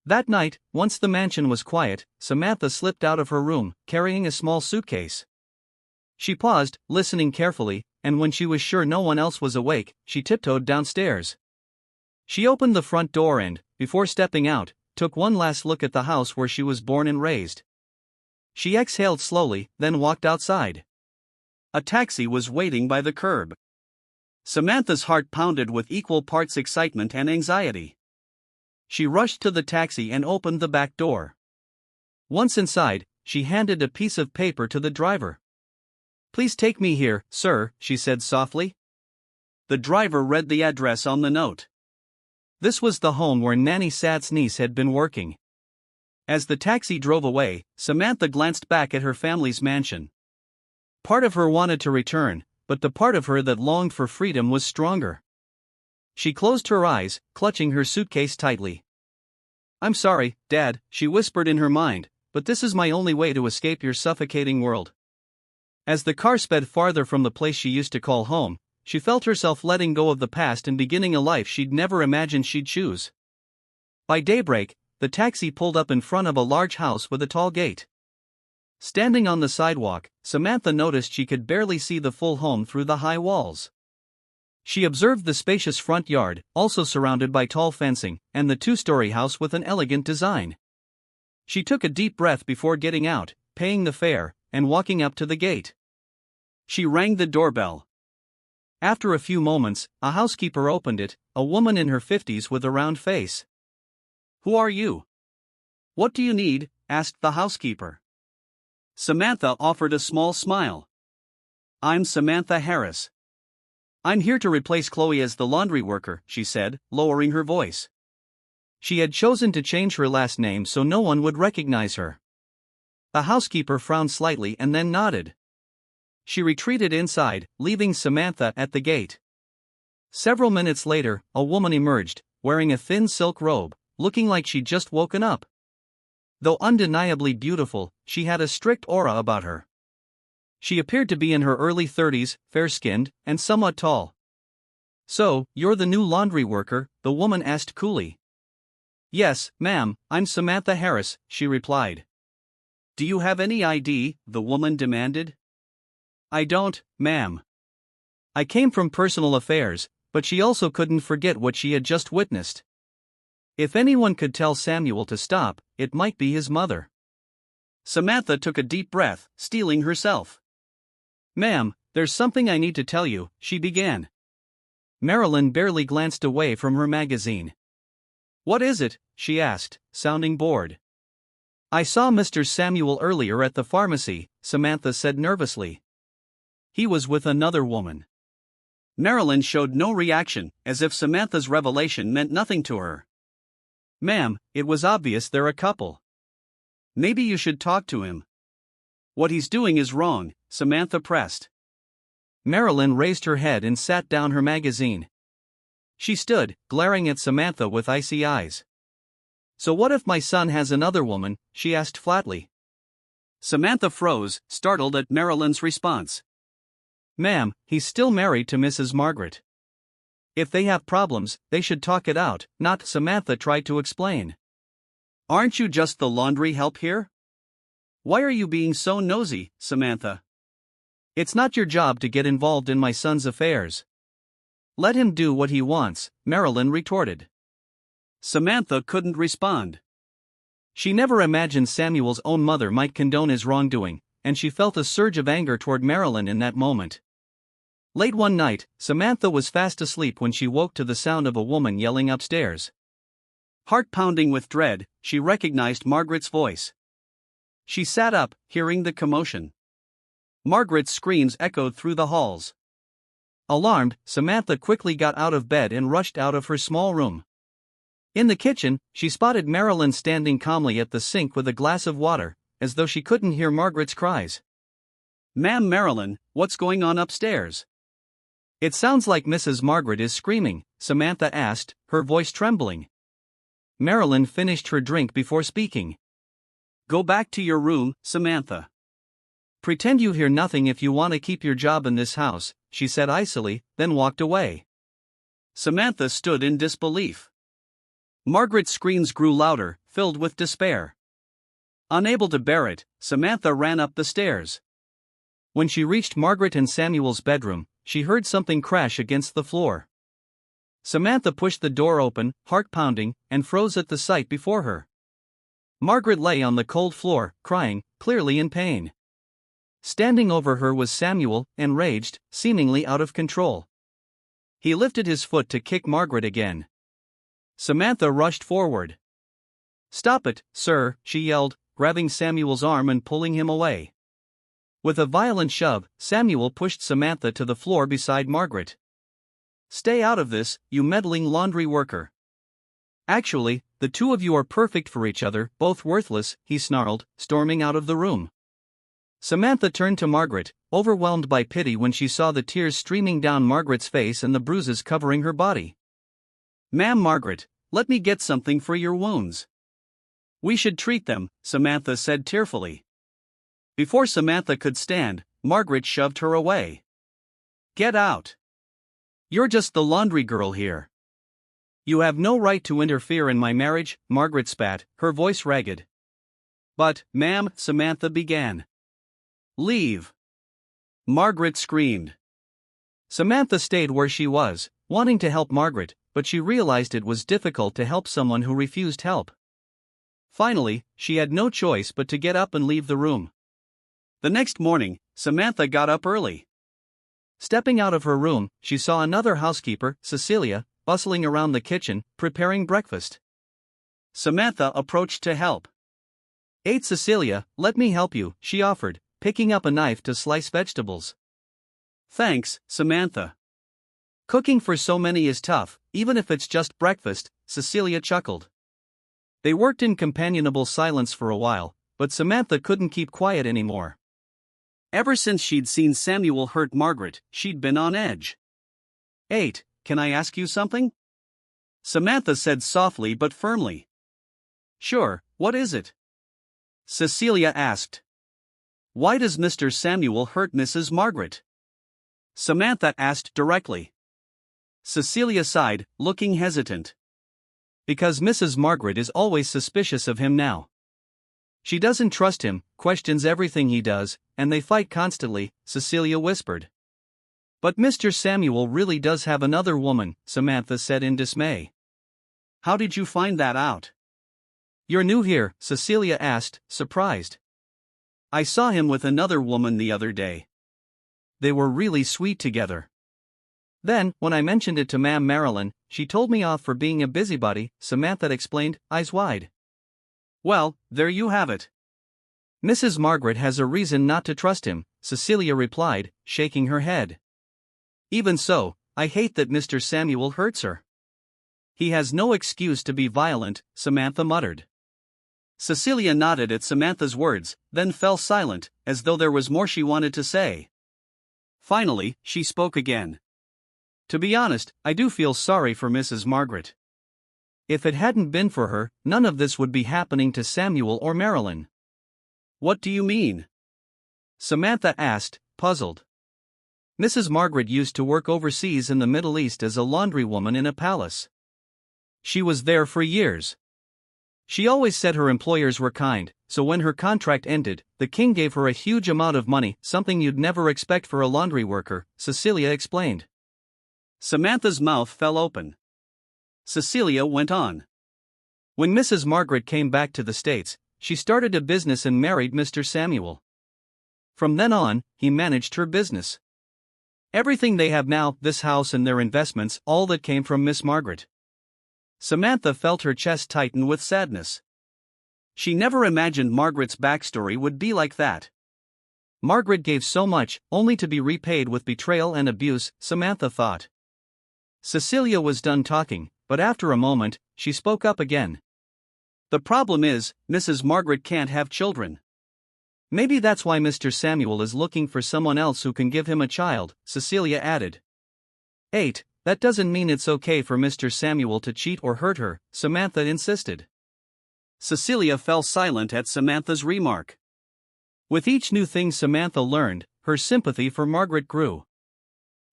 That night, once the mansion was quiet, Samantha slipped out of her room, carrying a small suitcase. She paused, listening carefully, and when she was sure no one else was awake, she tiptoed downstairs. She opened the front door and, before stepping out, took one last look at the house where she was born and raised. She exhaled slowly, then walked outside. A taxi was waiting by the curb. Samantha's heart pounded with equal parts excitement and anxiety. She rushed to the taxi and opened the back door. Once inside, she handed a piece of paper to the driver. "Please take me here, sir," she said softly. The driver read the address on the note. This was the home where Nanny Sad's niece had been working. As the taxi drove away, Samantha glanced back at her family's mansion. Part of her wanted to return, but the part of her that longed for freedom was stronger. She closed her eyes, clutching her suitcase tightly. "I'm sorry, Dad," she whispered in her mind, "but this is my only way to escape your suffocating world." As the car sped farther from the place she used to call home, she felt herself letting go of the past and beginning a life she'd never imagined she'd choose. By daybreak, the taxi pulled up in front of a large house with a tall gate. Standing on the sidewalk, Samantha noticed she could barely see the full home through the high walls. She observed the spacious front yard, also surrounded by tall fencing, and the two-story house with an elegant design. She took a deep breath before getting out, paying the fare, and walking up to the gate. She rang the doorbell. After a few moments, a housekeeper opened it, a woman in her 50s with a round face. "Who are you? What do you need?" asked the housekeeper. Samantha offered a small smile. "I'm Samantha Harris. I'm here to replace Chloe as the laundry worker," she said, lowering her voice. She had chosen to change her last name so no one would recognize her. The housekeeper frowned slightly and then nodded. She retreated inside, leaving Samantha at the gate. Several minutes later, a woman emerged, wearing a thin silk robe, looking like she'd just woken up. Though undeniably beautiful, she had a strict aura about her. She appeared to be in her early 30s, fair-skinned, and somewhat tall. "So, you're the new laundry worker?" the woman asked coolly. "Yes, ma'am, I'm Samantha Harris," she replied. "Do you have any ID?" the woman demanded. "I don't, ma'am. I came from personal affairs," but she also couldn't forget what she had just witnessed. If anyone could tell Samuel to stop, it might be his mother. Samantha took a deep breath, steeling herself. "Ma'am, there's something I need to tell you," she began. Marilyn barely glanced away from her magazine. "What is it?" she asked, sounding bored. "I saw Mr. Samuel earlier at the pharmacy," Samantha said nervously. "He was with another woman." Marilyn showed no reaction, as if Samantha's revelation meant nothing to her. "Ma'am, it was obvious they're a couple. Maybe you should talk to him." "What he's doing is wrong," Samantha pressed. Marilyn raised her head and sat down her magazine. She stood, glaring at Samantha with icy eyes. "So what if my son has another woman?" she asked flatly. Samantha froze, startled at Marilyn's response. "Ma'am, he's still married to Mrs. Margaret. If they have problems, they should talk it out," not Samantha tried to explain. "Aren't you just the laundry help here? Why are you being so nosy, Samantha? It's not your job to get involved in my son's affairs." "Let him do what he wants," Marilyn retorted. Samantha couldn't respond. She never imagined Samuel's own mother might condone his wrongdoing, and she felt a surge of anger toward Marilyn in that moment. Late one night, Samantha was fast asleep when she woke to the sound of a woman yelling upstairs. Heart pounding with dread, she recognized Margaret's voice. She sat up, hearing the commotion. Margaret's screams echoed through the halls. Alarmed, Samantha quickly got out of bed and rushed out of her small room. In the kitchen, she spotted Marilyn standing calmly at the sink with a glass of water, as though she couldn't hear Margaret's cries. "Ma'am Marilyn, what's going on upstairs?" "It sounds like Mrs. Margaret is screaming," Samantha asked, her voice trembling. Marilyn finished her drink before speaking. "Go back to your room, Samantha. Pretend you hear nothing if you want to keep your job in this house," she said icily, then walked away. Samantha stood in disbelief. Margaret's screams grew louder, filled with despair. Unable to bear it, Samantha ran up the stairs. When she reached Margaret and Samuel's bedroom, she heard something crash against the floor. Samantha pushed the door open, heart pounding, and froze at the sight before her. Margaret lay on the cold floor, crying, clearly in pain. Standing over her was Samuel, enraged, seemingly out of control. He lifted his foot to kick Margaret again. Samantha rushed forward. "Stop it, sir," she yelled, grabbing Samuel's arm and pulling him away. With a violent shove, Samuel pushed Samantha to the floor beside Margaret. "Stay out of this, you meddling laundry worker. Actually, the two of you are perfect for each other, both worthless," he snarled, storming out of the room. Samantha turned to Margaret, overwhelmed by pity when she saw the tears streaming down Margaret's face and the bruises covering her body. "Ma'am Margaret, let me get something for your wounds." "We should treat them," Samantha said tearfully. Before Samantha could stand, Margaret shoved her away. "Get out. You're just the laundry girl here. You have no right to interfere in my marriage," Margaret spat, her voice ragged. "But, ma'am," Samantha began. "Leave!" Margaret screamed. Samantha stayed where she was, wanting to help Margaret, but she realized it was difficult to help someone who refused help. Finally, she had no choice but to get up and leave the room. The next morning, Samantha got up early. Stepping out of her room, she saw another housekeeper, Cecilia, bustling around the kitchen, preparing breakfast. Samantha approached to help. "Aunt Cecilia, let me help you," she offered, picking up a knife to slice vegetables. "Thanks, Samantha. Cooking for so many is tough, even if it's just breakfast," Cecilia chuckled. They worked in companionable silence for a while, but Samantha couldn't keep quiet anymore. Ever since she'd seen Samuel hurt Margaret, she'd been on edge. "Aunt, can I ask you something?" Samantha said softly but firmly. "Sure, what is it?" Cecilia asked. "Why does Mr. Samuel hurt Mrs. Margaret?" Samantha asked directly. Cecilia sighed, looking hesitant. "Because Mrs. Margaret is always suspicious of him now. She doesn't trust him, questions everything he does, and they fight constantly," Cecilia whispered. "But Mr. Samuel really does have another woman," Samantha said in dismay. "How did you find that out?" "You're new here?" Cecilia asked, surprised. "I saw him with another woman the other day. They were really sweet together. Then, when I mentioned it to Ma'am Marilyn, she told me off for being a busybody," Samantha explained, eyes wide. "Well, there you have it. Mrs. Margaret has a reason not to trust him," Cecilia replied, shaking her head. "Even so, I hate that Mr. Samuel hurts her. He has no excuse to be violent," Samantha muttered. Cecilia nodded at Samantha's words, then fell silent, as though there was more she wanted to say. Finally, she spoke again. "To be honest, I do feel sorry for Mrs. Margaret. If it hadn't been for her, none of this would be happening to Samuel or Marilyn." "What do you mean?" Samantha asked, puzzled. "Mrs. Margaret used to work overseas in the Middle East as a laundrywoman in a palace. She was there for years. She always said her employers were kind, so when her contract ended, the king gave her a huge amount of money, something you'd never expect for a laundry worker," Cecilia explained. Samantha's mouth fell open. Cecilia went on. "When Mrs. Margaret came back to the States, she started a business and married Mr. Samuel. From then on, he managed her business. Everything they have now, this house and their investments, all that came from Miss Margaret." Samantha felt her chest tighten with sadness. She never imagined Margaret's backstory would be like that. Margaret gave so much, only to be repaid with betrayal and abuse, Samantha thought. Cecilia was done talking, but after a moment, she spoke up again. "The problem is, Mrs. Margaret can't have children. Maybe that's why Mr. Samuel is looking for someone else who can give him a child," Cecilia added. "Aunt, that doesn't mean it's okay for Mr. Samuel to cheat or hurt her," Samantha insisted. Cecilia fell silent at Samantha's remark. With each new thing Samantha learned, her sympathy for Margaret grew.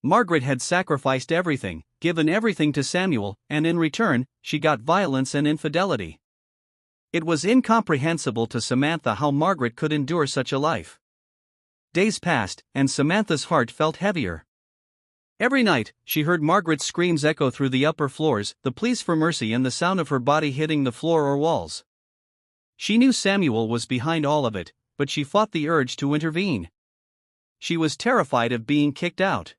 Margaret had sacrificed everything, given everything to Samuel, and in return, she got violence and infidelity. It was incomprehensible to Samantha how Margaret could endure such a life. Days passed, and Samantha's heart felt heavier. Every night, she heard Margaret's screams echo through the upper floors, the pleas for mercy and the sound of her body hitting the floor or walls. She knew Samuel was behind all of it, but she fought the urge to intervene. She was terrified of being kicked out.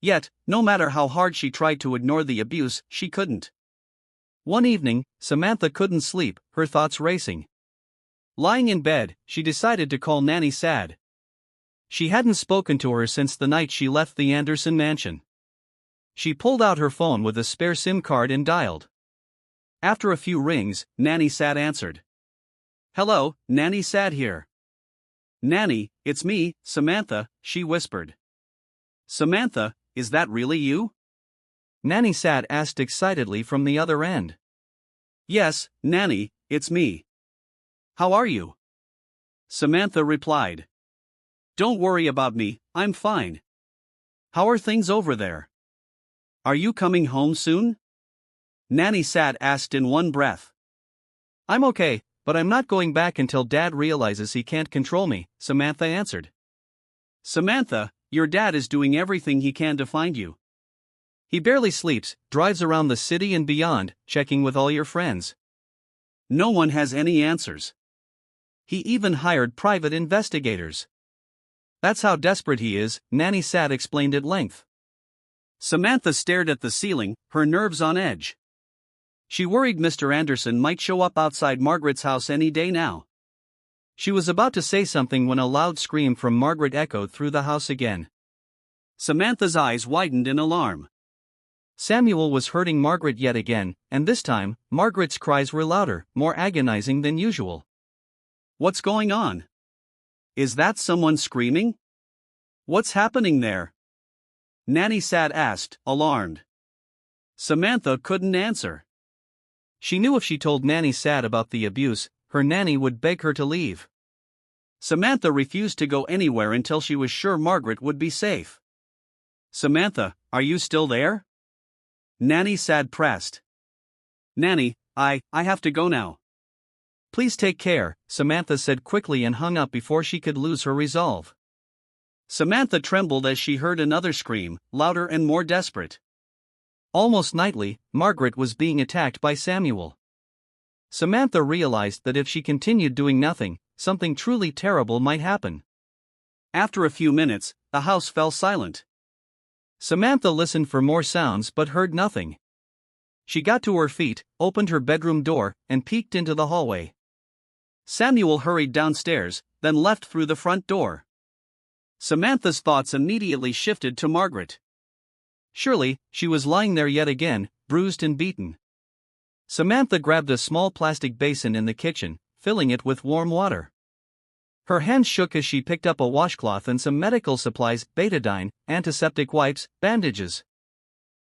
Yet, no matter how hard she tried to ignore the abuse, she couldn't. One evening, Samantha couldn't sleep, her thoughts racing. Lying in bed, she decided to call Nanny Sad. She hadn't spoken to her since the night she left the Anderson mansion. She pulled out her phone with a spare SIM card and dialed. After a few rings, Nanny Sad answered. "Hello, Nanny Sad here." "Nanny, it's me, Samantha," she whispered. "Samantha, is that really you?" Nanny Sad asked excitedly from the other end. "Yes, Nanny, it's me. How are you?" Samantha replied. "Don't worry about me, I'm fine. How are things over there? Are you coming home soon?" Nanny Sad asked in one breath. "I'm okay, but I'm not going back until Dad realizes he can't control me," Samantha answered. "Samantha, your dad is doing everything he can to find you. He barely sleeps, drives around the city and beyond, checking with all your friends. No one has any answers. He even hired private investigators. That's how desperate he is," Nanny Sad explained at length. Samantha stared at the ceiling, her nerves on edge. She worried Mr. Anderson might show up outside Margaret's house any day now. She was about to say something when a loud scream from Margaret echoed through the house again. Samantha's eyes widened in alarm. Samuel was hurting Margaret yet again, and this time, Margaret's cries were louder, more agonizing than usual. "What's going on? Is that someone screaming? What's happening there?" Nanny Sad asked, alarmed. Samantha couldn't answer. She knew if she told Nanny Sad about the abuse, her nanny would beg her to leave. Samantha refused to go anywhere until she was sure Margaret would be safe. "Samantha, are you still there?" Nanny Sad pressed. "Nanny, I have to go now." "Please take care," Samantha said quickly and hung up before she could lose her resolve. Samantha trembled as she heard another scream, louder and more desperate. Almost nightly, Margaret was being attacked by Samuel. Samantha realized that if she continued doing nothing, something truly terrible might happen. After a few minutes, the house fell silent. Samantha listened for more sounds but heard nothing. She got to her feet, opened her bedroom door, and peeked into the hallway. Samuel hurried downstairs, then left through the front door. Samantha's thoughts immediately shifted to Margaret. Surely, she was lying there yet again, bruised and beaten. Samantha grabbed a small plastic basin in the kitchen, filling it with warm water. Her hands shook as she picked up a washcloth and some medical supplies, betadine, antiseptic wipes, bandages.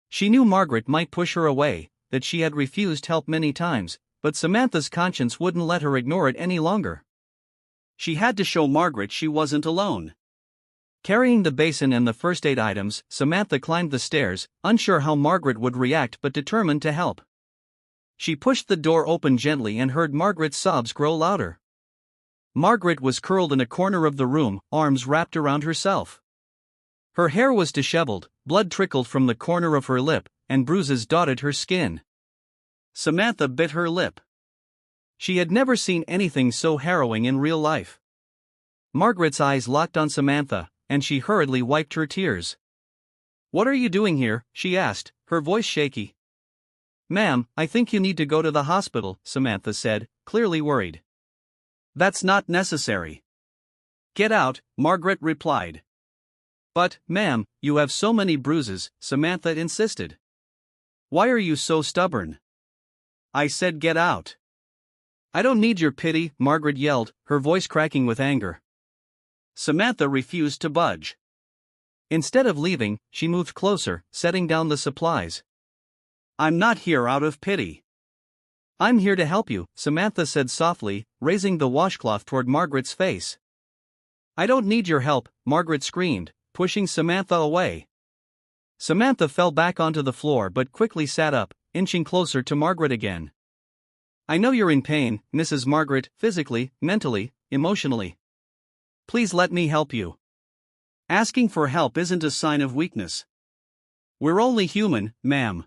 She knew Margaret might push her away, that she had refused help many times, but Samantha's conscience wouldn't let her ignore it any longer. She had to show Margaret she wasn't alone. Carrying the basin and the first aid items, Samantha climbed the stairs, unsure how Margaret would react but determined to help. She pushed the door open gently and heard Margaret's sobs grow louder. Margaret was curled in a corner of the room, arms wrapped around herself. Her hair was disheveled, blood trickled from the corner of her lip, and bruises dotted her skin. Samantha bit her lip. She had never seen anything so harrowing in real life. Margaret's eyes locked on Samantha, and she hurriedly wiped her tears. "What are you doing here?" she asked, her voice shaky. "Ma'am, I think you need to go to the hospital," Samantha said, clearly worried. "That's not necessary." "Get out," Margaret replied. "But, ma'am, you have so many bruises," Samantha insisted. "Why are you so stubborn?" "I said get out." "I don't need your pity," Margaret yelled, her voice cracking with anger. Samantha refused to budge. Instead of leaving, she moved closer, setting down the supplies. "I'm not here out of pity. I'm here to help you," Samantha said softly, raising the washcloth toward Margaret's face. "I don't need your help," Margaret screamed, pushing Samantha away. Samantha fell back onto the floor but quickly sat up, inching closer to Margaret again. I know you're in pain, Mrs. Margaret, physically, mentally, emotionally. Please let me help you. Asking for help isn't a sign of weakness. We're only human, ma'am.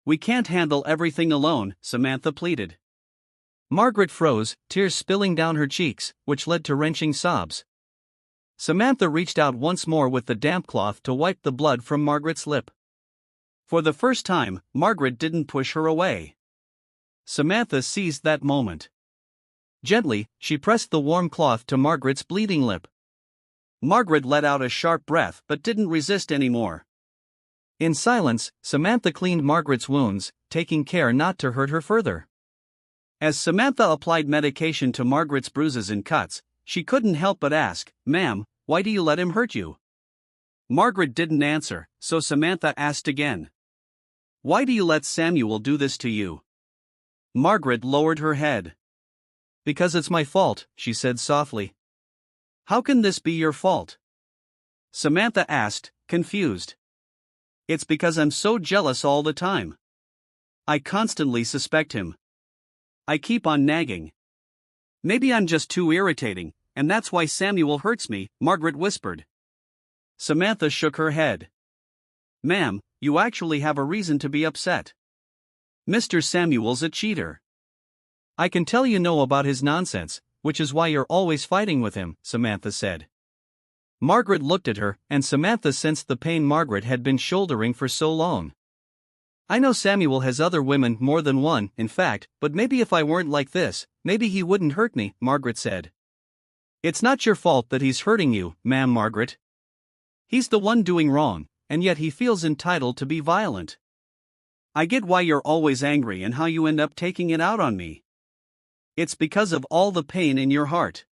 We can't handle everything alone, Samantha pleaded. Margaret froze, tears spilling down her cheeks, which led to wrenching sobs. Samantha reached out once more with the damp cloth to wipe the blood from Margaret's lip. For the first time, Margaret didn't push her away. Samantha seized that moment. Gently, she pressed the warm cloth to Margaret's bleeding lip. Margaret let out a sharp breath but didn't resist anymore. In silence, Samantha cleaned Margaret's wounds, taking care not to hurt her further. As Samantha applied medication to Margaret's bruises and cuts, she couldn't help but ask, "Ma'am, why do you let him hurt you?" Margaret didn't answer, so Samantha asked again. "Why do you let Samuel do this to you?" Margaret lowered her head. "Because it's my fault," she said softly. "How can this be your fault?" Samantha asked, confused. "It's because I'm so jealous all the time. I constantly suspect him. I keep on nagging. Maybe I'm just too irritating, and that's why Samuel hurts me," Margaret whispered. Samantha shook her head. "Ma'am, you actually have a reason to be upset. Mr. Samuel's a cheater. I can tell you know about his nonsense, which is why you're always fighting with him," Samantha said. Margaret looked at her, and Samantha sensed the pain Margaret had been shouldering for so long. "I know Samuel has other women, more than one, in fact, but maybe if I weren't like this, maybe he wouldn't hurt me," Margaret said. "It's not your fault that he's hurting you, ma'am Margaret. He's the one doing wrong, and yet he feels entitled to be violent. I get why you're always angry and how you end up taking it out on me. It's because of all the pain in your heart.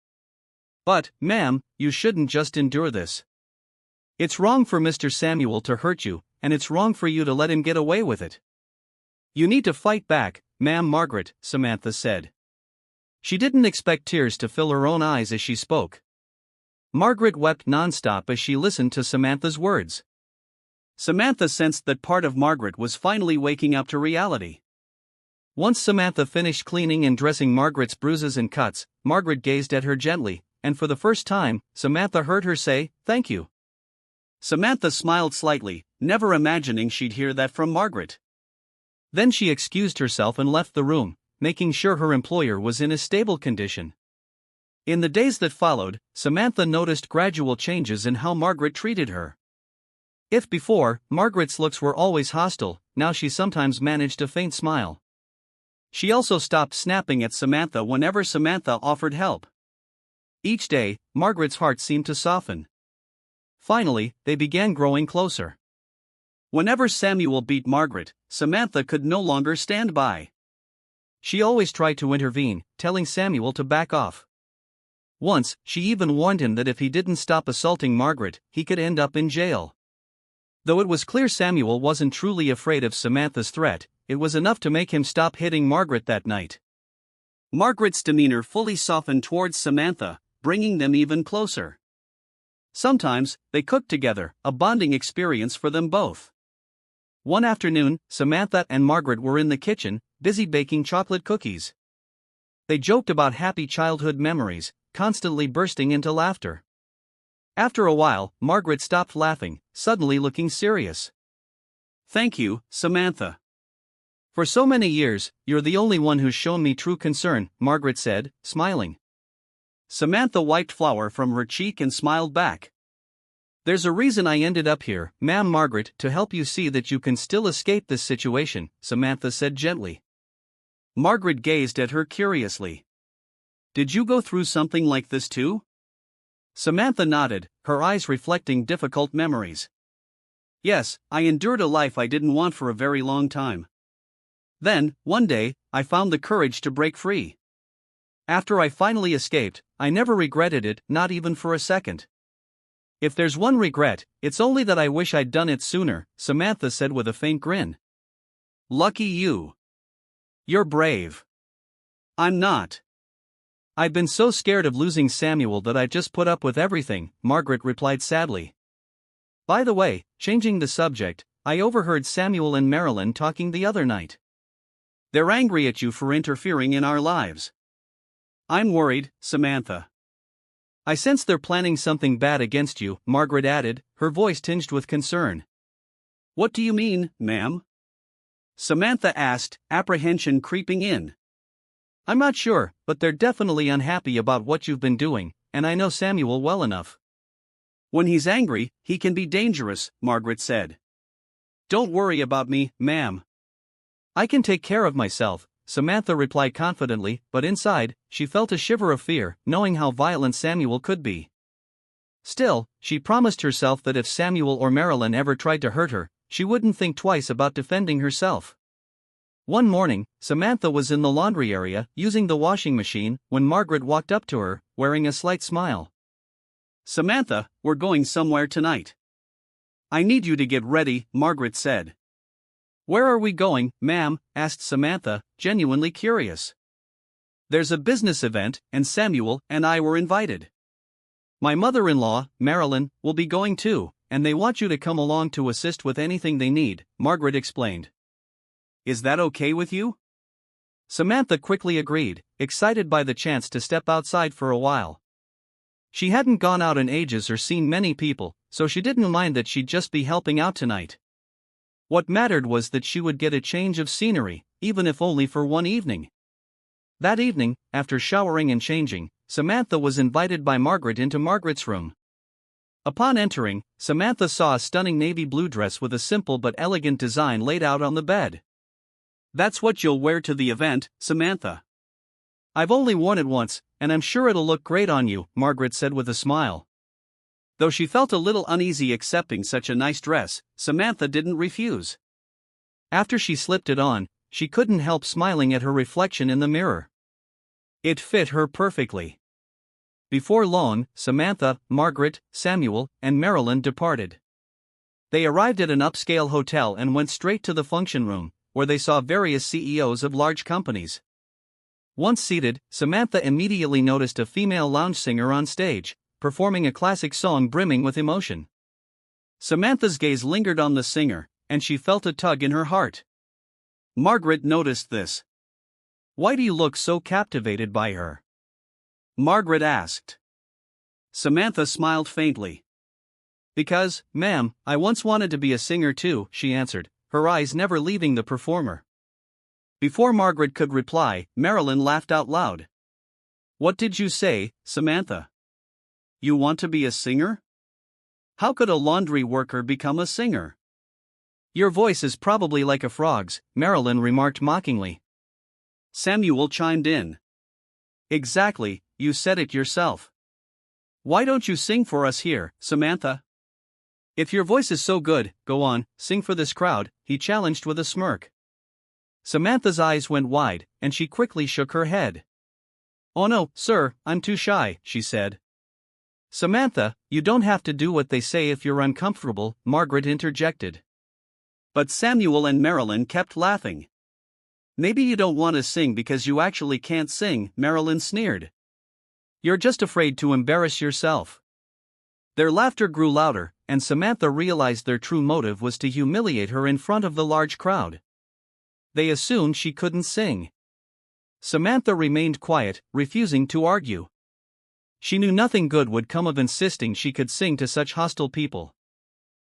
But, ma'am, you shouldn't just endure this. It's wrong for Mr. Samuel to hurt you, and it's wrong for you to let him get away with it. You need to fight back, ma'am Margaret," Samantha said. She didn't expect tears to fill her own eyes as she spoke. Margaret wept nonstop as she listened to Samantha's words. Samantha sensed that part of Margaret was finally waking up to reality. Once Samantha finished cleaning and dressing Margaret's bruises and cuts, Margaret gazed at her gently, and for the first time, Samantha heard her say, "Thank you." Samantha smiled slightly, never imagining she'd hear that from Margaret. Then she excused herself and left the room, making sure her employer was in a stable condition. In the days that followed, Samantha noticed gradual changes in how Margaret treated her. If before, Margaret's looks were always hostile, now she sometimes managed a faint smile. She also stopped snapping at Samantha whenever Samantha offered help. Each day, Margaret's heart seemed to soften. Finally, they began growing closer. Whenever Samuel beat Margaret, Samantha could no longer stand by. She always tried to intervene, telling Samuel to back off. Once, she even warned him that if he didn't stop assaulting Margaret, he could end up in jail. Though it was clear Samuel wasn't truly afraid of Samantha's threat, it was enough to make him stop hitting Margaret that night. Margaret's demeanor fully softened towards Samantha, bringing them even closer. Sometimes, they cooked together, a bonding experience for them both. One afternoon, Samantha and Margaret were in the kitchen, busy baking chocolate cookies. They joked about happy childhood memories, constantly bursting into laughter. After a while, Margaret stopped laughing, suddenly looking serious. "Thank you, Samantha. For so many years, you're the only one who's shown me true concern," Margaret said, smiling. Samantha wiped flour from her cheek and smiled back. "There's a reason I ended up here, ma'am Margaret, to help you see that you can still escape this situation," Samantha said gently. Margaret gazed at her curiously. "Did you go through something like this too?" Samantha nodded, her eyes reflecting difficult memories. "Yes, I endured a life I didn't want for a very long time. Then, one day, I found the courage to break free. After I finally escaped, I never regretted it, not even for a second. If there's one regret, it's only that I wish I'd done it sooner," Samantha said with a faint grin. "Lucky you. You're brave. I'm not. I've been so scared of losing Samuel that I just put up with everything," Margaret replied sadly. "By the way, changing the subject, I overheard Samuel and Marilyn talking the other night." They're angry at you for interfering in our lives. I'm worried, Samantha. I sense they're planning something bad against you, Margaret added, her voice tinged with concern. What do you mean, ma'am? Samantha asked, apprehension creeping in. I'm not sure, but they're definitely unhappy about what you've been doing, and I know Samuel well enough. When he's angry, he can be dangerous, Margaret said. Don't worry about me, ma'am. I can take care of myself, Samantha replied confidently, but inside, she felt a shiver of fear, knowing how violent Samuel could be. Still, she promised herself that if Samuel or Marilyn ever tried to hurt her, she wouldn't think twice about defending herself. One morning, Samantha was in the laundry area, using the washing machine, when Margaret walked up to her, wearing a slight smile. Samantha, we're going somewhere tonight. I need you to get ready, Margaret said. Where are we going, ma'am? Asked Samantha, genuinely curious. There's a business event, and Samuel and I were invited. My mother-in-law, Marilyn, will be going too, and they want you to come along to assist with anything they need, Margaret explained. Is that okay with you? Samantha quickly agreed, excited by the chance to step outside for a while. She hadn't gone out in ages or seen many people, so she didn't mind that she'd just be helping out tonight. What mattered was that she would get a change of scenery, even if only for one evening. That evening, after showering and changing, Samantha was invited by Margaret into Margaret's room. Upon entering, Samantha saw a stunning navy blue dress with a simple but elegant design laid out on the bed. That's what you'll wear to the event, Samantha. I've only worn it once, and I'm sure it'll look great on you, Margaret said with a smile. Though she felt a little uneasy accepting such a nice dress, Samantha didn't refuse. After she slipped it on, she couldn't help smiling at her reflection in the mirror. It fit her perfectly. Before long, Samantha, Margaret, Samuel, and Marilyn departed. They arrived at an upscale hotel and went straight to the function room, where they saw various CEOs of large companies. Once seated, Samantha immediately noticed a female lounge singer on stage, performing a classic song brimming with emotion. Samantha's gaze lingered on the singer, and she felt a tug in her heart. Margaret noticed this. Why do you look so captivated by her? Margaret asked. Samantha smiled faintly. Because, ma'am, I once wanted to be a singer too, she answered, her eyes never leaving the performer. Before Margaret could reply, Marilyn laughed out loud. What did you say, Samantha? You want to be a singer? How could a laundry worker become a singer? Your voice is probably like a frog's, Marilyn remarked mockingly. Samuel chimed in. Exactly, you said it yourself. Why don't you sing for us here, Samantha? If your voice is so good, go on, sing for this crowd, he challenged with a smirk. Samantha's eyes went wide, and she quickly shook her head. Oh no, sir, I'm too shy, she said. Samantha, you don't have to do what they say if you're uncomfortable, Margaret interjected. But Samuel and Marilyn kept laughing. Maybe you don't want to sing because you actually can't sing, Marilyn sneered. You're just afraid to embarrass yourself. Their laughter grew louder, and Samantha realized their true motive was to humiliate her in front of the large crowd. They assumed she couldn't sing. Samantha remained quiet, refusing to argue. She knew nothing good would come of insisting she could sing to such hostile people.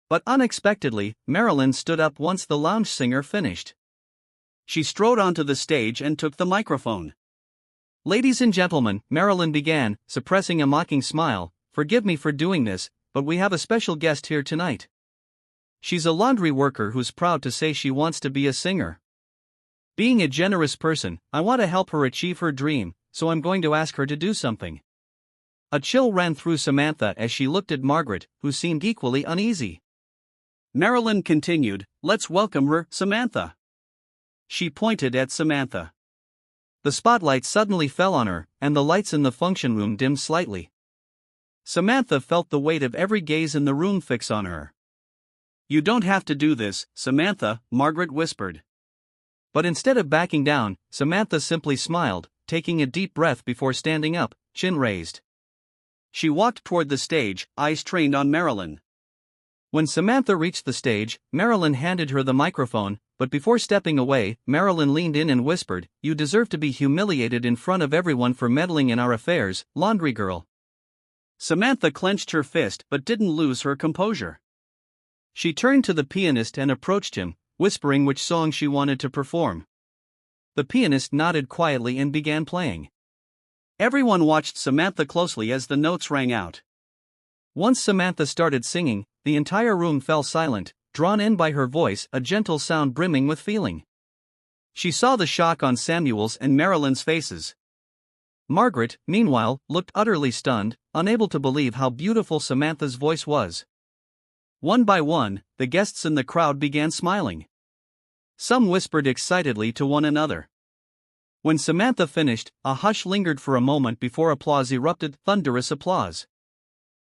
But unexpectedly, Marilyn stood up once the lounge singer finished. She strode onto the stage and took the microphone. Ladies and gentlemen, Marilyn began, suppressing a mocking smile, forgive me for doing this, but we have a special guest here tonight. She's a laundry worker who's proud to say she wants to be a singer. Being a generous person, I want to help her achieve her dream, so I'm going to ask her to do something. A chill ran through Samantha as she looked at Margaret, who seemed equally uneasy. Marilyn continued, let's welcome her, Samantha. She pointed at Samantha. The spotlight suddenly fell on her, and the lights in the function room dimmed slightly. Samantha felt the weight of every gaze in the room fix on her. You don't have to do this, Samantha, Margaret whispered. But instead of backing down, Samantha simply smiled, taking a deep breath before standing up, chin raised. She walked toward the stage, eyes trained on Marilyn. When Samantha reached the stage, Marilyn handed her the microphone, but before stepping away, Marilyn leaned in and whispered, "You deserve to be humiliated in front of everyone for meddling in our affairs, laundry girl." Samantha clenched her fist but didn't lose her composure. She turned to the pianist and approached him, whispering which song she wanted to perform. The pianist nodded quietly and began playing. Everyone watched Samantha closely as the notes rang out. Once Samantha started singing, the entire room fell silent, drawn in by her voice, a gentle sound brimming with feeling. She saw the shock on Samuel's and Marilyn's faces. Margaret, meanwhile, looked utterly stunned, unable to believe how beautiful Samantha's voice was. One by one, the guests in the crowd began smiling. Some whispered excitedly to one another. When Samantha finished, a hush lingered for a moment before applause erupted, thunderous applause.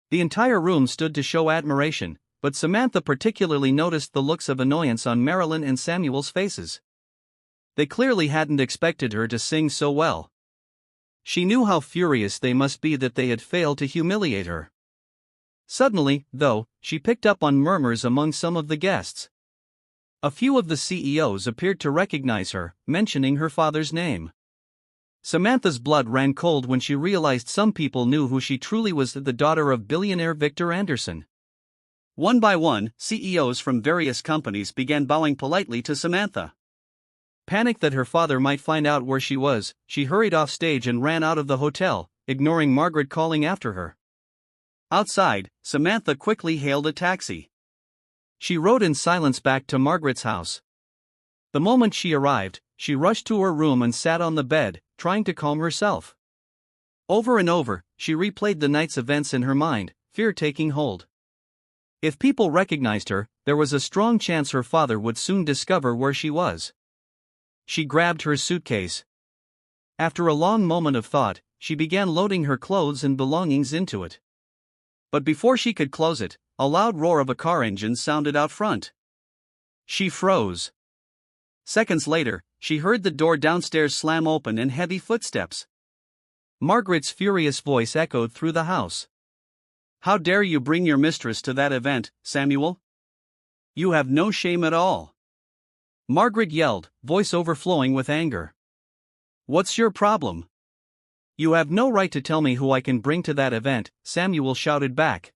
The entire room stood to show admiration, but Samantha particularly noticed the looks of annoyance on Marilyn and Samuel's faces. They clearly hadn't expected her to sing so well. She knew how furious they must be that they had failed to humiliate her. Suddenly, though, she picked up on murmurs among some of the guests. A few of the CEOs appeared to recognize her, mentioning her father's name. Samantha's blood ran cold when she realized some people knew who she truly was, the daughter of billionaire Victor Anderson. One by one, CEOs from various companies began bowing politely to Samantha. Panicked that her father might find out where she was, she hurried off stage and ran out of the hotel, ignoring Margaret calling after her. Outside, Samantha quickly hailed a taxi. She rode in silence back to Margaret's house. The moment she arrived, she rushed to her room and sat on the bed, trying to calm herself. Over and over, she replayed the night's events in her mind, fear taking hold. If people recognized her, there was a strong chance her father would soon discover where she was. She grabbed her suitcase. After a long moment of thought, she began loading her clothes and belongings into it. But before she could close it, a loud roar of a car engine sounded out front. She froze. Seconds later, she heard the door downstairs slam open and heavy footsteps. Margaret's furious voice echoed through the house. "How dare you bring your mistress to that event, Samuel? You have no shame at all." Margaret yelled, voice overflowing with anger. "What's your problem?" "You have no right to tell me who I can bring to that event," Samuel shouted back.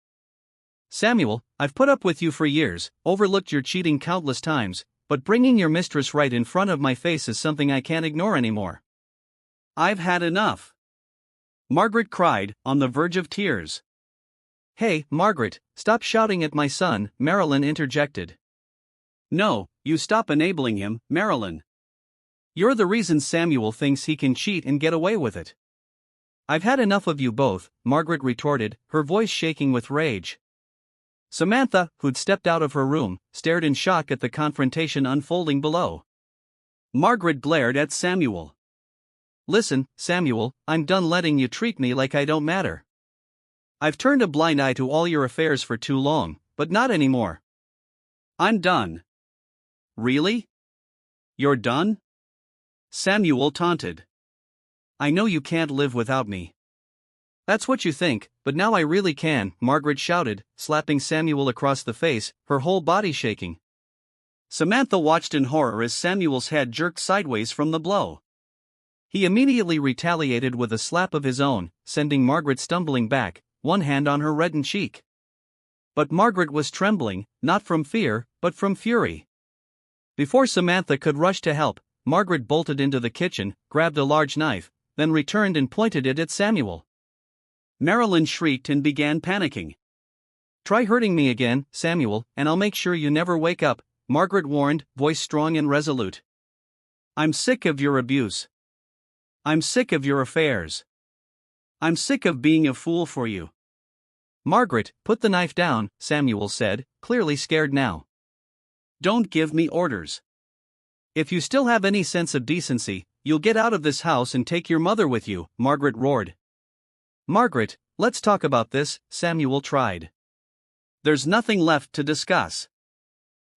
"Samuel, I've put up with you for years, overlooked your cheating countless times, but bringing your mistress right in front of my face is something I can't ignore anymore." "I've had enough," Margaret cried, on the verge of tears. "Hey, Margaret, stop shouting at my son," Marilyn interjected. "No, you stop enabling him, Marilyn. You're the reason Samuel thinks he can cheat and get away with it." "I've had enough of you both," Margaret retorted, her voice shaking with rage. Samantha, who'd stepped out of her room, stared in shock at the confrontation unfolding below. Margaret glared at Samuel. "Listen, Samuel, I'm done letting you treat me like I don't matter. I've turned a blind eye to all your affairs for too long, but not anymore. I'm done." "Really? You're done?" Samuel taunted. "I know you can't live without me." "That's what you think, but now I really can," Margaret shouted, slapping Samuel across the face, her whole body shaking. Samantha watched in horror as Samuel's head jerked sideways from the blow. He immediately retaliated with a slap of his own, sending Margaret stumbling back, one hand on her reddened cheek. But Margaret was trembling, not from fear, but from fury. Before Samantha could rush to help, Margaret bolted into the kitchen, grabbed a large knife, then returned and pointed it at Samuel. Marilyn shrieked and began panicking. "Try hurting me again, Samuel, and I'll make sure you never wake up," Margaret warned, voice strong and resolute. "I'm sick of your abuse. I'm sick of your affairs. I'm sick of being a fool for you." "Margaret, put the knife down," Samuel said, clearly scared now. "Don't give me orders. If you still have any sense of decency, you'll get out of this house and take your mother with you," Margaret roared. "Margaret, let's talk about this," Samuel tried. "There's nothing left to discuss.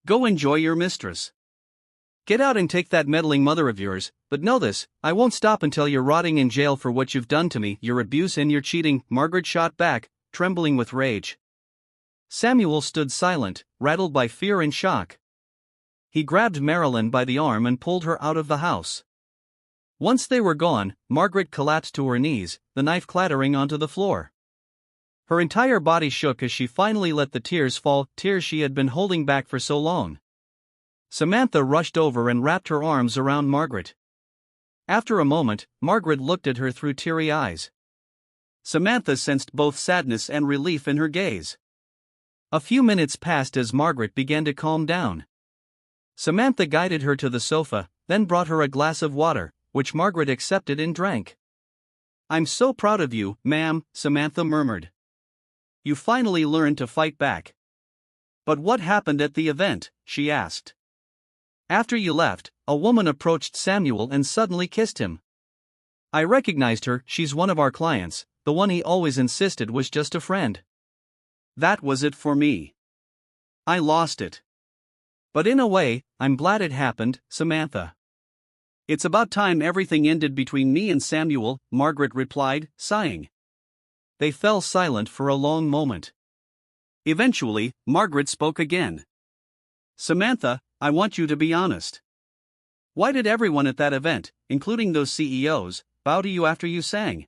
Go enjoy your mistress. Get out and take that meddling mother of yours, but know this, I won't stop until you're rotting in jail for what you've done to me, your abuse and your cheating," Margaret shot back, trembling with rage. Samuel stood silent, rattled by fear and shock. He grabbed Marilyn by the arm and pulled her out of the house. Once they were gone, Margaret collapsed to her knees, the knife clattering onto the floor. Her entire body shook as she finally let the tears fall, tears she had been holding back for so long. Samantha rushed over and wrapped her arms around Margaret. After a moment, Margaret looked at her through teary eyes. Samantha sensed both sadness and relief in her gaze. A few minutes passed as Margaret began to calm down. Samantha guided her to the sofa, then brought her a glass of water, which Margaret accepted and drank. "I'm so proud of you, ma'am," Samantha murmured. "You finally learned to fight back." "But what happened at the event?" she asked. "After you left, a woman approached Samuel and suddenly kissed him. I recognized her, she's one of our clients, the one he always insisted was just a friend. That was it for me. I lost it. But in a way, I'm glad it happened, Samantha." "It's about time everything ended between me and Samuel," Margaret replied, sighing. They fell silent for a long moment. Eventually, Margaret spoke again. "Samantha, I want you to be honest. Why did everyone at that event, including those CEOs, bow to you after you sang?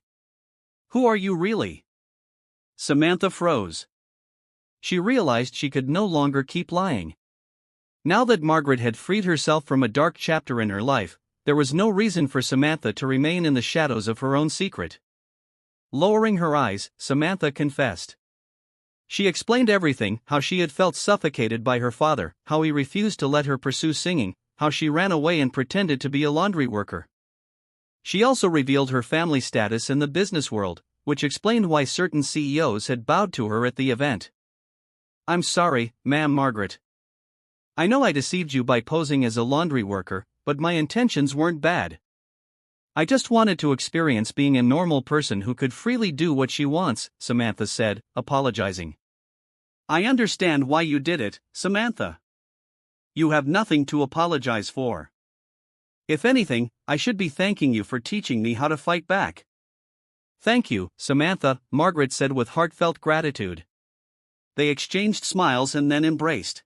Who are you really?" Samantha froze. She realized she could no longer keep lying. Now that Margaret had freed herself from a dark chapter in her life, there was no reason for Samantha to remain in the shadows of her own secret. Lowering her eyes, Samantha confessed. She explained everything, how she had felt suffocated by her father, how he refused to let her pursue singing, how she ran away and pretended to be a laundry worker. She also revealed her family status in the business world, which explained why certain CEOs had bowed to her at the event. "I'm sorry, ma'am Margaret. I know I deceived you by posing as a laundry worker, but my intentions weren't bad. I just wanted to experience being a normal person who could freely do what she wants," Samantha said, apologizing. "I understand why you did it, Samantha. You have nothing to apologize for. If anything, I should be thanking you for teaching me how to fight back." "Thank you, Samantha," Margaret said with heartfelt gratitude. They exchanged smiles and then embraced.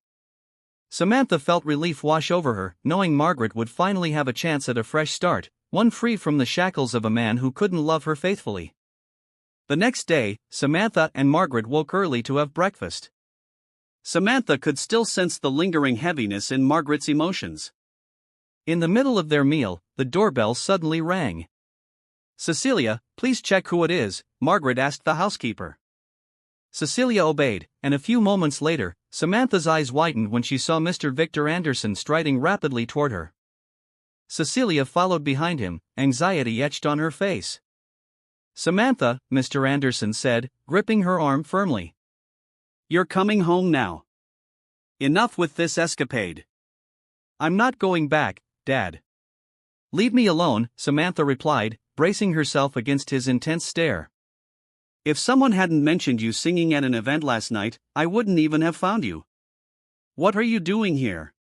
Samantha felt relief wash over her, knowing Margaret would finally have a chance at a fresh start, one free from the shackles of a man who couldn't love her faithfully. The next day, Samantha and Margaret woke early to have breakfast. Samantha could still sense the lingering heaviness in Margaret's emotions. In the middle of their meal, the doorbell suddenly rang. "Cecilia, please check who it is," Margaret asked the housekeeper. Cecilia obeyed, and a few moments later, Samantha's eyes widened when she saw Mr. Victor Anderson striding rapidly toward her. Cecilia followed behind him, anxiety etched on her face. "Samantha," Mr. Anderson said, gripping her arm firmly. "You're coming home now. Enough with this escapade." "I'm not going back, Dad." "Leave me alone," Samantha replied, bracing herself against his intense stare. "If someone hadn't mentioned you singing at an event last night, I wouldn't even have found you. What are you doing here?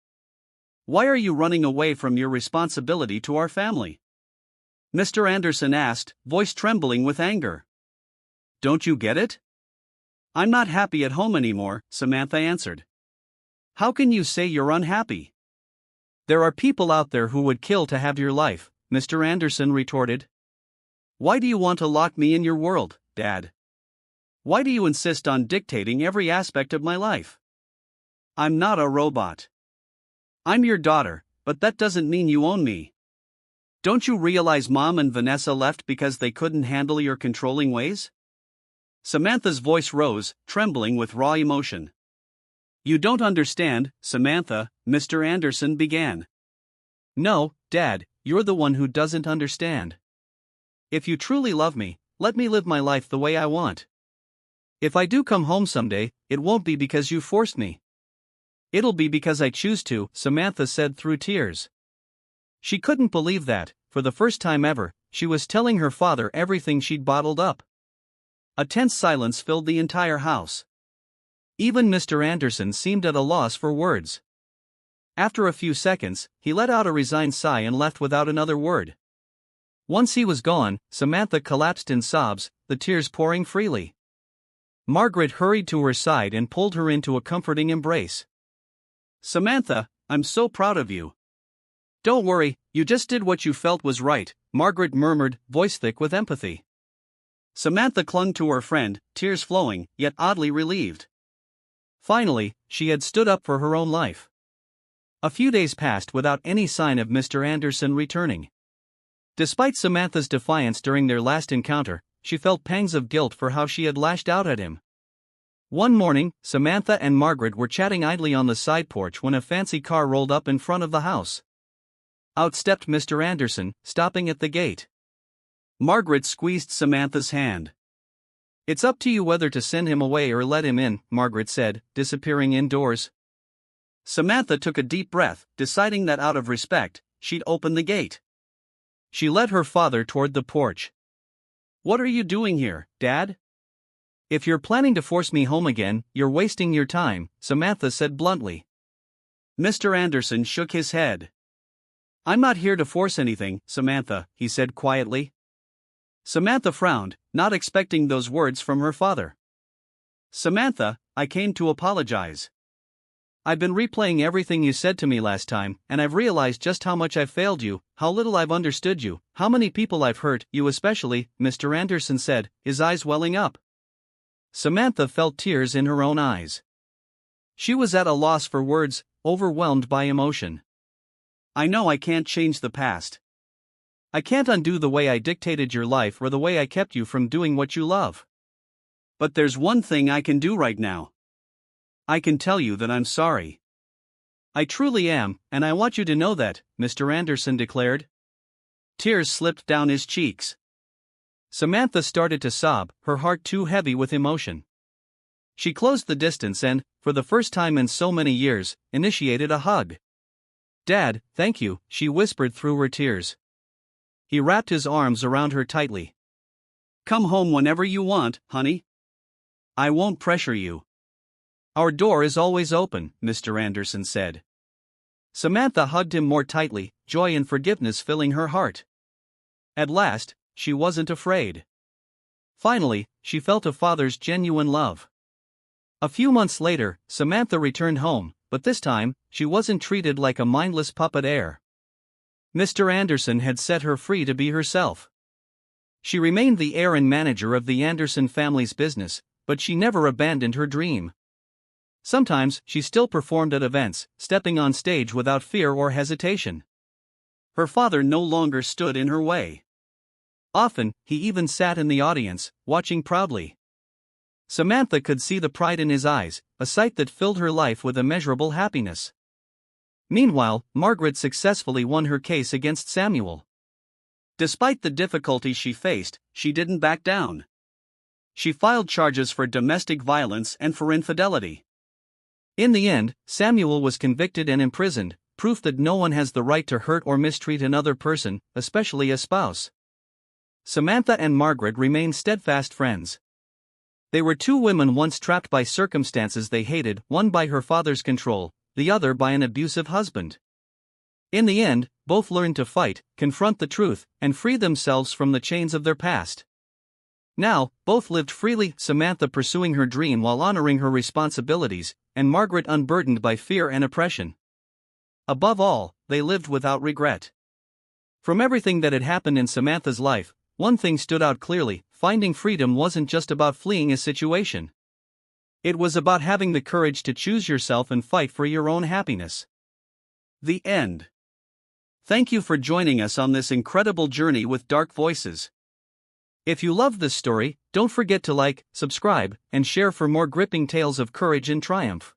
Why are you running away from your responsibility to our family?" Mr. Anderson asked, voice trembling with anger. "Don't you get it?" "I'm not happy at home anymore," Samantha answered. "How can you say you're unhappy?" "There are people out there who would kill to have your life," Mr. Anderson retorted. "Why do you want to lock me in your world, Dad? Why do you insist on dictating every aspect of my life? I'm not a robot. I'm your daughter, but that doesn't mean you own me. Don't you realize Mom and Vanessa left because they couldn't handle your controlling ways?" Samantha's voice rose, trembling with raw emotion. "You don't understand, Samantha," Mr. Anderson began. "No, Dad, you're the one who doesn't understand. If you truly love me, let me live my life the way I want. If I do come home someday, it won't be because you forced me. It'll be because I choose to," Samantha said through tears. She couldn't believe that, for the first time ever, she was telling her father everything she'd bottled up. A tense silence filled the entire house. Even Mr. Anderson seemed at a loss for words. After a few seconds, he let out a resigned sigh and left without another word. Once he was gone, Samantha collapsed in sobs, the tears pouring freely. Margaret hurried to her side and pulled her into a comforting embrace. "Samantha, I'm so proud of you." "Don't worry, you just did what you felt was right," Margaret murmured, voice thick with empathy. Samantha clung to her friend, tears flowing, yet oddly relieved. Finally, she had stood up for her own life. A few days passed without any sign of Mr. Anderson returning. Despite Samantha's defiance during their last encounter, she felt pangs of guilt for how she had lashed out at him. One morning, Samantha and Margaret were chatting idly on the side porch when a fancy car rolled up in front of the house. Out stepped Mr. Anderson, stopping at the gate. Margaret squeezed Samantha's hand. "It's up to you whether to send him away or let him in," Margaret said, disappearing indoors. Samantha took a deep breath, deciding that out of respect, she'd open the gate. She led her father toward the porch. "What are you doing here, Dad?" "If you're planning to force me home again, you're wasting your time," Samantha said bluntly. Mr. Anderson shook his head. "I'm not here to force anything, Samantha," he said quietly. Samantha frowned, not expecting those words from her father. "Samantha, I came to apologize. I've been replaying everything you said to me last time, and I've realized just how much I've failed you, how little I've understood you, how many people I've hurt, you especially," Mr. Anderson said, his eyes welling up. Samantha felt tears in her own eyes. She was at a loss for words, overwhelmed by emotion. "I know I can't change the past. I can't undo the way I dictated your life or the way I kept you from doing what you love. But there's one thing I can do right now. I can tell you that I'm sorry." "I truly am, and I want you to know that," Mr. Anderson declared. Tears slipped down his cheeks. Samantha started to sob, her heart too heavy with emotion. She closed the distance and, for the first time in so many years, initiated a hug. "Dad, thank you," she whispered through her tears. He wrapped his arms around her tightly. "Come home whenever you want, honey. I won't pressure you." "Our door is always open," Mr. Anderson said. Samantha hugged him more tightly, joy and forgiveness filling her heart. At last, she wasn't afraid. Finally, she felt a father's genuine love. A few months later, Samantha returned home, but this time, she wasn't treated like a mindless puppet heir. Mr. Anderson had set her free to be herself. She remained the heir and manager of the Anderson family's business, but she never abandoned her dream. Sometimes, she still performed at events, stepping on stage without fear or hesitation. Her father no longer stood in her way. Often, he even sat in the audience, watching proudly. Samantha could see the pride in his eyes, a sight that filled her life with immeasurable happiness. Meanwhile, Margaret successfully won her case against Samuel. Despite the difficulties she faced, she didn't back down. She filed charges for domestic violence and for infidelity. In the end, Samuel was convicted and imprisoned, proof that no one has the right to hurt or mistreat another person, especially a spouse. Samantha and Margaret remained steadfast friends. They were two women once trapped by circumstances they hated, one by her father's control, the other by an abusive husband. In the end, both learned to fight, confront the truth, and free themselves from the chains of their past. Now, both lived freely, Samantha pursuing her dream while honoring her responsibilities, and Margaret unburdened by fear and oppression. Above all, they lived without regret. From everything that had happened in Samantha's life, one thing stood out clearly: finding freedom wasn't just about fleeing a situation. It was about having the courage to choose yourself and fight for your own happiness. The end. Thank you for joining us on this incredible journey with Dark Voices. If you loved this story, don't forget to like, subscribe, and share for more gripping tales of courage and triumph.